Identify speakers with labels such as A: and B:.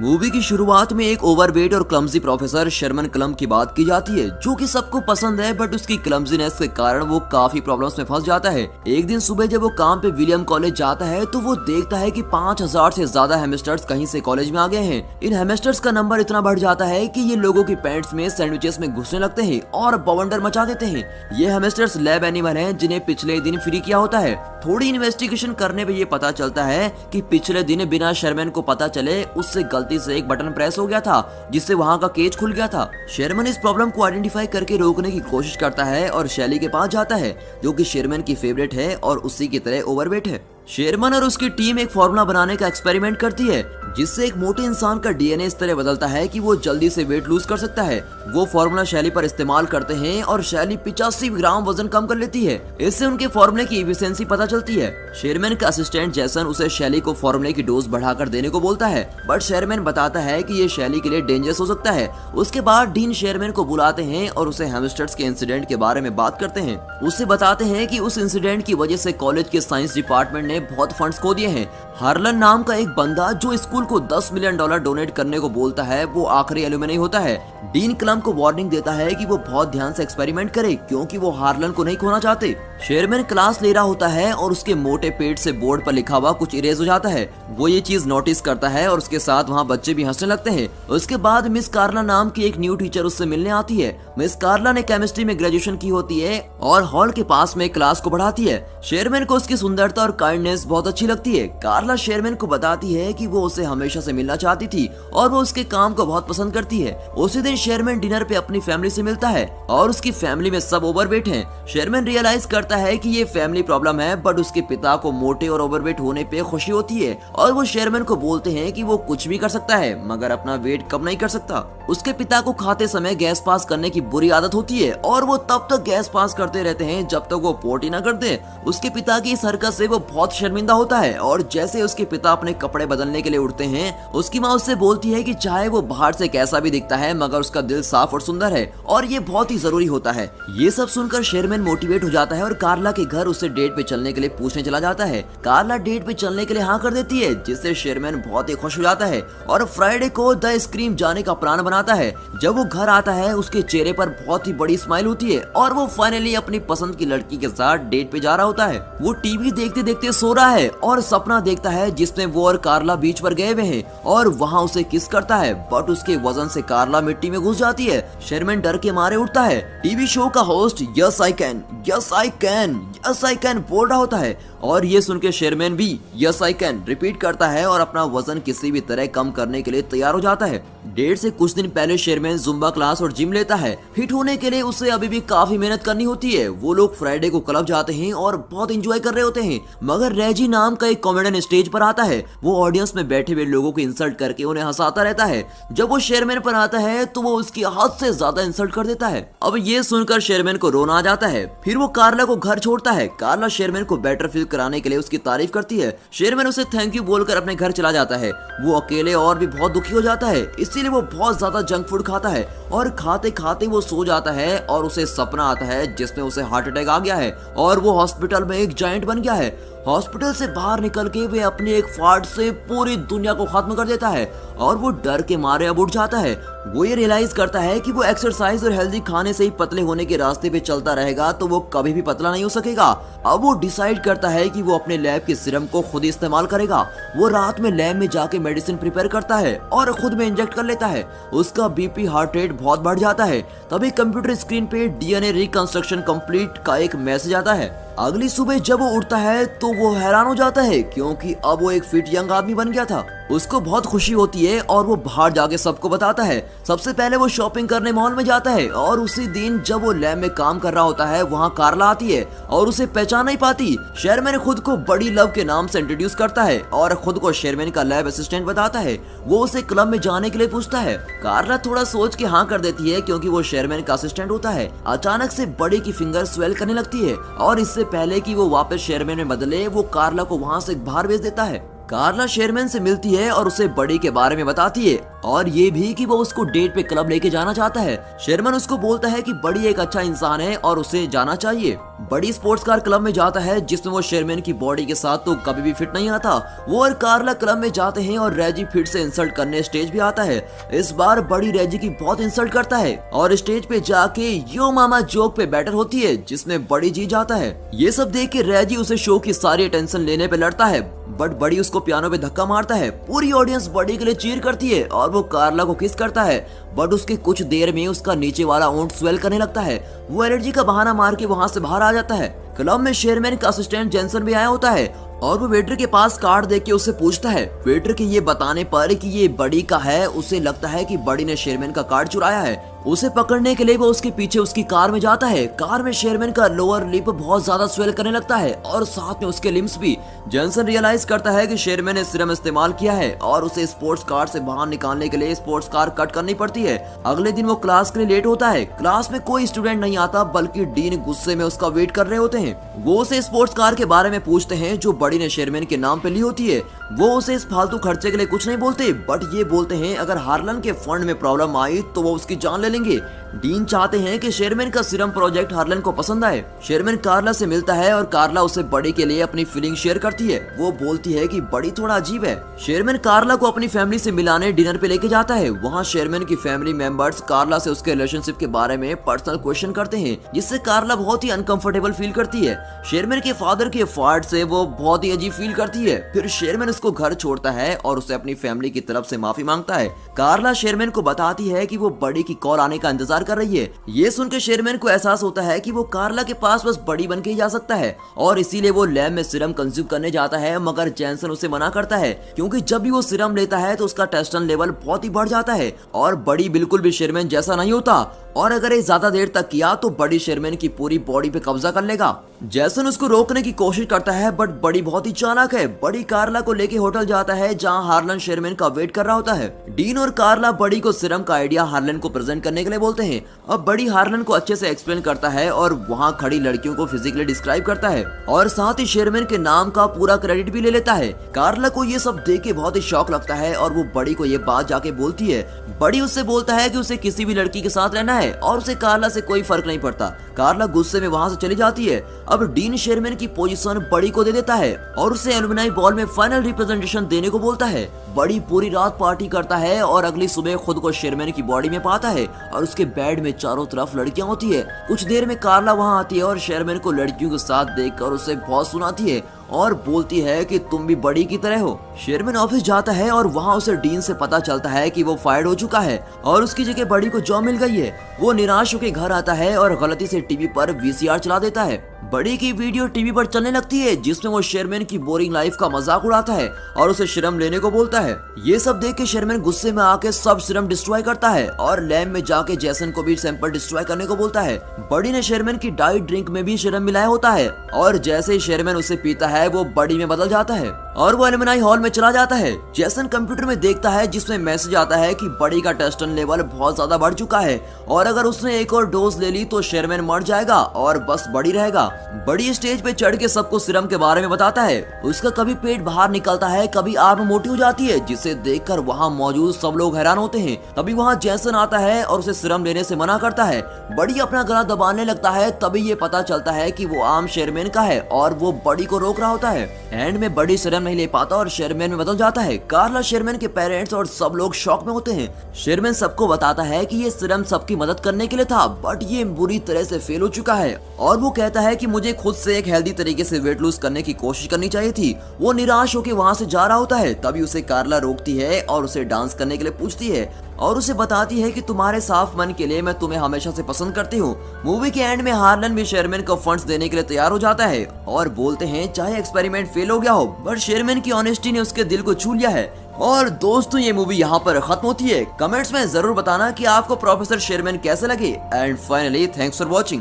A: Movie की शुरुआत में एक ओवरवेट और क्लमजी प्रोफेसर शर्मन क्लम की बात की जाती है, जो कि सबको पसंद है, बट उसकी क्लमजीनेस के कारण वो काफी प्रॉब्लम्स में फंस जाता है। एक दिन सुबह जब वो काम पे विलियम कॉलेज जाता है तो वो देखता है कि 5000 से ज्यादा हेमस्टर्स कहीं से कॉलेज में आ गए हैं। इन हेमस्टर्स का नंबर इतना बढ़ जाता है कि ये लोगों की पैंट्स में सैंडविचेस में घुसने लगते हैं और बवंडर मचा देते हैं। ये हेमस्टर्स लैब एनिमल हैं जिन्हें पिछले दिन फ्री किया होता है। थोड़ी इन्वेस्टिगेशन करने पे ये पता चलता है कि पिछले दिन बिना शर्मन को पता चले उससे गलती से एक बटन प्रेस हो गया था, जिससे वहाँ का केज खुल गया था। शर्मन इस प्रॉब्लम को आइडेंटिफाई करके रोकने की कोशिश करता है और शैली के पास जाता है, जो कि शर्मन की फेवरेट है और उसी की तरह ओवरवेट है। शर्मन और उसकी टीम एक फॉर्मूला बनाने का एक्सपेरिमेंट करती है, जिससे एक मोटे इंसान का डीएनए इस तरह बदलता है कि वो जल्दी से वेट लूज कर सकता है। वो फॉर्मूला शैली पर इस्तेमाल करते हैं और शैली 85 ग्राम वजन कम कर लेती है। इससे उनके फॉर्मूले की एफिशिएंसी पता चलती है। शर्मन का असिस्टेंट जैसन उसे शैली को फॉर्मूले की डोज बढ़ाकर देने को बोलता है, बट शर्मन बताता है कि ये शैली के लिए डेंजरस हो सकता है। उसके बाद डीन शर्मन को बुलाते हैं और उसे हेमस्टर्स के इंसिडेंट के बारे में बात करते हैं। उससे बताते हैं कि उस इंसिडेंट की वजह से कॉलेज के साइंस डिपार्टमेंट ने बहुत फंड्स खो दिए हैं। हार्लन नाम का एक बंदा जो स्कूल को $10 मिलियन डोनेट करने को बोलता है, वो आखिरी एलुमनी होता है। डीन क्लम को वार्निंग देता है कि वो बहुत ध्यान से एक्सपेरिमेंट करे, क्योंकि वो हार्लन को नहीं खोना चाहते। शर्मन क्लास ले रहा होता है और उसके मोटे पेट से बोर्ड पर लिखा हुआ कुछ इरेज हो जाता है। वो ये चीज नोटिस करता है और उसके साथ वहाँ बच्चे भी हंसने लगते हैं। उसके बाद मिस कार्ला नाम की एक न्यू टीचर उससे मिलने आती है। मिस कार्ला ने केमिस्ट्री में ग्रेजुएशन की होती है और हॉल के पास में क्लास को पढ़ाती है। शर्मन को उसकी सुंदरता और काइंडनेस बहुत अच्छी लगती है। कार्ला शर्मन को बताती है कि वो उसे हमेशा से मिलना चाहती थी और वो उसके काम को बहुत पसंद करती है। उसी दिन शर्मन डिनर पे अपनी फैमिली से मिलता है और उसकी फैमिली में सब ओवरवेट हैं। शर्मन रियलाइज करता है कि ये फैमिली प्रॉब्लम है, बट उसके पिता को मोटे और ओवरवेट होने पे खुशी होती है और वो शर्मन को बोलते हैं कि वो कुछ भी कर सकता है, मगर अपना वेट कम नहीं कर सकता। उसके पिता को खाते समय गैस पास करने की बुरी आदत होती है और वो तब तक गैस पास करते रहते हैं जब तक वो पोटी ना कर दे। उसके पिता की इस हरकत से वो बहुत शर्मिंदा होता है और जैसे उसके पिता अपने कपड़े बदलने के लिए उठते हैं, उसकी माँ उससे बोलती है कि चाहे वो बाहर से कैसा भी दिखता है, मगर उसका दिल साफ और सुंदर है और ये बहुत ही जरूरी होता है। ये सब सुनकर शर्मन मोटिवेट हो जाता है और कार्ला के घर उससे डेट पे चलने के लिए पूछने चला जाता है। कार्ला डेट पे चलने के लिए हाँ कर देती है, जिससे शर्मन बहुत ही खुश हो जाता है और फ्राइडे को द स्क्रीम जाने का प्लान बनाता है। जब वो घर आता है, उसके चेहरे पर बहुत ही बड़ी स्माइल होती है और वो फाइनली अपनी पसंद की लड़की के साथ डेट पे जा रहा होता है। वो टीवी देखते देखते सो रहा है और सपना देखता है जिसमें वो और कार्ला बीच पर गए हुए हैं और वहाँ उसे किस करता है, बट उसके वजन से कार्ला मिट्टी में घुस जाती है। शर्मन डर के मारे उठता है। टीवी शो का host yes I can, yes I can, yes I can बोल रहा होता है और ये सुन के शर्मन भी यस आई कैन रिपीट करता है और अपना वजन किसी भी तरह कम करने के लिए तैयार हो जाता है। डेट से कुछ दिन पहले शर्मन जुम्बा क्लास और जिम लेता है। फिट होने के लिए उसे अभी भी काफी मेहनत करनी होती है। वो लोग फ्राइडे को क्लब जाते हैं और बहुत एंजॉय कर रहे होते हैं, मगर रेजी नाम का एक कॉमेडियन स्टेज पर आता है। वो ऑडियंस में बैठे हुए लोगों को इंसल्ट करके उन्हें हंसाता रहता है। जब वो शर्मन पर आता है तो वो उसकी हद से ज्यादा इंसल्ट कर देता है। अब ये सुनकर शर्मन को रोना आ जाता है। फिर वो कार्ला को घर छोड़ता है। कार्ला शर्मन को बेटर फील कराने के लिए उसकी तारीफ करती है। शर्मन उसे थैंक यू बोलकर अपने घर चला जाता है। वो अकेले और भी बहुत दुखी हो जाता है, इसीलिए वो बहुत ज्यादा जंक फूड खाता है और खाते खाते वो सो जाता है और उसे सपना आता है जिसमें उसे हार्ट अटैक आ गया है और वो हॉस्पिटल में एक जायंट बन गया है। हॉस्पिटल से बाहर निकल के वे अपने एक फाड़ से पूरी दुनिया को खत्म कर देता है और वो डर के मारे अब उठ जाता है। वो ये रियलाइज करता है कि वो एक्सरसाइज और हेल्दी खाने से ही पतले होने के रास्ते पे चलता रहेगा तो वो कभी भी पतला नहीं हो सकेगा। अब वो डिसाइड करता है कि वो अपने लैब के सीरम को खुद ही इस्तेमाल करेगा। वो रात में लैब में जाके मेडिसिन प्रिपेयर करता है और खुद में इंजेक्ट कर लेता है। उसका बीपी हार्ट रेट बहुत बढ़ जाता है। तभी कंप्यूटर स्क्रीन पे डीएनए रिकंस्ट्रक्शन कंप्लीट का एक मैसेज आता है। अगली सुबह जब वो उठता है तो वो हैरान हो जाता है, क्योंकि अब वो एक फिट यंग आदमी बन गया था। उसको बहुत खुशी होती है और वो बाहर जाके सबको बताता है। सबसे पहले वो शॉपिंग करने मॉल में जाता है और उसी दिन जब वो लैब में काम कर रहा होता है, वहाँ कार्ला आती है और उसे पहचान नहीं पाती। शर्मन खुद को बड़ी लव के नाम से इंट्रोड्यूस करता है और खुद को शर्मन का लैब असिस्टेंट बताता है। वो उसे क्लब में जाने के लिए पूछता है। कार्ला थोड़ा सोच के हाँ कर देती है, क्योंकि वो शर्मन का असिस्टेंट होता है। अचानक से बड़ी की फिंगर स्वेल करने लगती है और इससे पहले कि वो वापस शर्मन में बदले, वो कार्ला को वहाँ से बाहर भेज देता है। कार्ला शर्मन से मिलती है और उसे बड़ी के बारे में बताती है और ये भी कि वो उसको डेट पे क्लब लेके जाना चाहता है। शेरमैन उसको बोलता है कि बड़ी एक अच्छा इंसान है और उसे जाना चाहिए। बड़ी स्पोर्ट्स कार क्लब में जाता है जिसमें वो शेरमैन की बॉडी के साथ तो कभी भी फिट नहीं आता। वो और कार्ला क्लब में जाते हैं और रेजी फिर से इंसल्ट करने स्टेज पे आता है। इस बार बड़ी रेजी की बहुत इंसल्ट करता है और स्टेज पे जाके यो मामा जोक पे बैटर होती है जिसमें बड़ी जीत जाता है। ये सब देख के रेजी उसे शो की सारी अटेंशन लेने पे लड़ता है, बट बड़ी उसको पियानो पे धक्का मारता है। पूरी ऑडियंस बड़ी के लिए चीयर करती है और वो कार्ला को किस करता है, बट उसके कुछ देर में उसका नीचे वाला ओंठ स्वेल करने लगता है। वो एलर्जी का बहाना मार के वहाँ से बाहर आ जाता है। क्लब में शेरमैन का असिस्टेंट जेंसन भी आया होता है और वो वेटर के पास कार्ड देख के उससे पूछता है। वेटर के ये बताने पर कि ये बड़ी का है, उसे लगता है कि बड़ी ने शेरमैन का कार्ड चुराया है। उसे पकड़ने के लिए वो उसके पीछे उसकी कार में जाता है। कार में शेरमैन का लोअर लिप बहुत ज्यादा स्वेल करने लगता है और साथ में उसके लिम्स भी। जेंसन रियलाइज करता है कि शेरमैन ने सीरम इस्तेमाल किया है और उसे स्पोर्ट्स कार से बाहर निकालने के लिए स्पोर्ट्स कार कट करनी पड़ती है। अगले दिन वो क्लास के लिए लेट होता है। क्लास में कोई स्टूडेंट नहीं आता बल्कि डीन गुस्से में उसका वेट कर रहे होते हैं। वो उसे स्पोर्ट्स कार के बारे में पूछते हैं जो बड़ी ने शेरमैन के नाम पे ली होती है। वो उसे इस फालतू खर्चे के लिए कुछ नहीं बोलते, बट ये बोलते हैं अगर हार्लन के फंड में प्रॉब्लम आई तो वो उसकी जान ले लेंगे। डीन चाहते हैं कि शेरमैन का सीरम प्रोजेक्ट हार्लन को पसंद आए। शेरमैन कार्ला से मिलता है और कार्ला उसे बड़ी के लिए अपनी फीलिंग शेयर करती है। वो बोलती है कि बड़ी थोड़ा अजीब है। शेरमैन कार्ला को अपनी फैमिली से मिलाने डिनर पे लेके जाता है। वहाँ शेरमैन की फैमिली मेंबर्स कार्ला से उसके रिलेशनशिप के बारे में पर्सनल क्वेश्चन करते हैं जिससे कार्ला बहुत ही अनकंफर्टेबल फील करती है। शेरमैन के फादर के फाड़ से वो बहुत ही अजीब फील करती है। फिर शेरमैन उसको घर छोड़ता है और उसे अपनी फैमिली की तरफ से माफी मांगता है। कार्ला शेरमैन को बताती है कि वो बड़ी की कॉल आने का इंतजार कर रही है। ये सुनकर शेरमैन को एहसास होता है कि वो कार्ला के पास बस बड़ी बन के ही जा सकता है और इसीलिए वो लैब में सीरम कंज्यूम करने जाता है, मगर जेंसन उसे मना करता है क्योंकि जब भी वो सीरम लेता है तो उसका टेस्टोस्टेरोन लेवल बहुत ही बढ़ जाता है और बड़ी बिल्कुल भी शेरमैन जैसा नहीं होता और अगर ये ज्यादा देर तक किया तो बड़ी शेरमैन की पूरी बॉडी पे कब्जा कर लेगा। जेसन उसको रोकने की कोशिश करता है बट बड़ी बहुत ही चालाक है। बड़ी कार्ला को लेके होटल जाता है जहां हार्लन शेरमैन का वेट कर रहा होता है। डीन और कार्ला बड़ी को सीरम का आइडिया हार्लन को प्रेजेंट करने के लिए बोलते हैं। अब बड़ी हार्लन को अच्छे से एक्सप्लेन करता है और वहां खड़ी लड़कियों को फिजिकली डिस्क्राइब करता है और साथ ही शेरमैन के नाम का पूरा क्रेडिट भी ले लेता है। कार्ला को ये सब देख के बहुत ही शॉक लगता है और वो बड़ी को ये बात जाके बोलती है। बड़ी उससे बोलता है कि उसे किसी भी लड़की के साथ रहना है और उसे कार्ला से कोई फर्क नहीं पड़ता। कार्ला गुस्से में वहां से चली जाती है। अब डीन शेरमैन की पोजीशन बड़ी को दे देता है और उसे एलुमनाई बॉल में फाइनल रिप्रेजेंटेशन देने को बोलता है। बड़ी पूरी रात पार्टी करता है और अगली सुबह खुद को शेरमैन की बॉडी में पाता है और उसके बेड में चारों तरफ लड़कियां होती है। कुछ देर में कार्ला वहां आती है और शेरमैन को लड़कियों के साथ देखकर उसे बहुत सुनाती है और बोलती है कि तुम भी बड़ी की तरह हो। शेरमैन ऑफिस जाता है और वहाँ उसे डीन से पता चलता है कि वो फायर्ड हो चुका है और उसकी जगह बड़ी को जॉब मिल गई है। वो निराश होकर घर आता है और गलती से टीवी पर वीसीआर चला देता है। बड़ी की वीडियो टीवी पर चलने लगती है जिसमें वो शेरमैन की बोरिंग लाइफ का मजाक उड़ाता है और उसे सीरम लेने को बोलता है। ये सब देख के शेरमैन गुस्से में आके सब सीरम डिस्ट्रॉय करता है और लैब में जाके जेसन को भी सैंपल डिस्ट्रॉय करने को बोलता है। बड़ी ने शेरमैन की डाइट ड्रिंक में भी सीरम मिलाया होता है और जैसे ही शेरमैन उसे पीता है वो बड़ी में बदल जाता है और वो एलुमनाई हॉल में चला जाता है। जेसन कंप्यूटर में देखता है जिसमें मैसेज आता है कि बड़ी का टेस्टोस्टेरोन लेवल बहुत ज्यादा बढ़ चुका है और अगर उसने एक और डोज ले ली तो शेरमैन मर जाएगा और बस बड़ी रहेगा। बड़ी स्टेज पे चढ़ के सबको सीरम के बारे में बताता है। उसका कभी पेट बाहर निकलता है, कभी आर्म मोटी हो जाती है जिसे देखकर वहाँ मौजूद सब लोग हैरान होते हैं। तभी वहाँ जेसन आता है और उसे सीरम लेने से मना करता है। बड़ी अपना गला दबाने लगता है, तभी ये पता चलता है कि वो आम शेरमैन का है और वो बड़ी को रोक रहा होता है। एंड में बड़ी सीरम नहीं ले पाता और शेरमैन में बदल जाता है। कार्ला शेरमैन के पेरेंट्स और सब लोग शॉक में होते हैं। शेरमैन सबको बताता है कि ये सीरम सबकी मदद करने के लिए था बट ये बुरी तरह से फेल हो चुका है और वो कहता है कि मुझे खुद से एक हेल्दी तरीके से वेट लूज करने की कोशिश करनी चाहिए थी। वो निराश होकर वहाँ से जा रहा होता है। तभी उसे कार्ला रोकती है और उसे डांस करने के लिए पूछती है और उसे बताती है कि तुम्हारे साफ मन के लिए मैं तुम्हें हमेशा से पसंद करती हूँ। मूवी के एंड में हार्लन भी शेरमैन को फंड्स देने के लिए तैयार हो जाता है और बोलते हैं चाहे एक्सपेरिमेंट फेल हो गया हो बट शेरमैन की ऑनेस्टी ने उसके दिल को छू लिया है। और दोस्तों ये मूवी यहाँ पर खत्म होती है। कमेंट्स में जरूर बताना कि आपको प्रोफेसर शेरमैन कैसे लगे and finally thanks for watching.